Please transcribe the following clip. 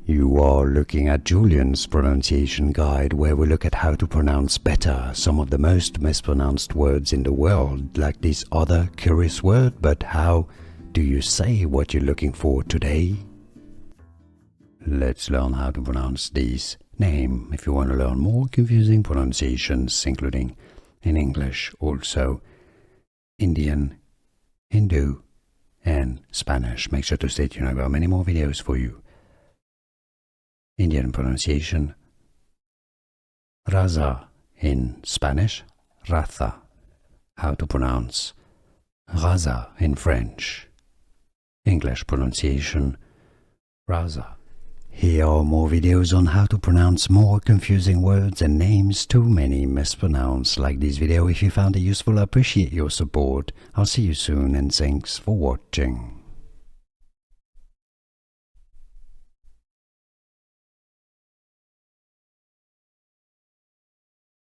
You are looking at Julian's pronunciation guide, where we look at how to pronounce better some of the most mispronounced words in the world, like this other curious word. But how do you say what you're looking for today? Let's learn how to pronounce this name. If you want to learn more confusing pronunciations, including in English, also Indian, Hindu, and Spanish, make sure to stay tuned. I've got many more videos for you. Indian pronunciation, Raza in Spanish, Raza. How to pronounce Raza in French. English pronunciation, Raza. Here are more videos on how to pronounce more confusing words and names too many mispronounced. Like this video if you found it useful. I appreciate your support. I'll see you soon and thanks for watching.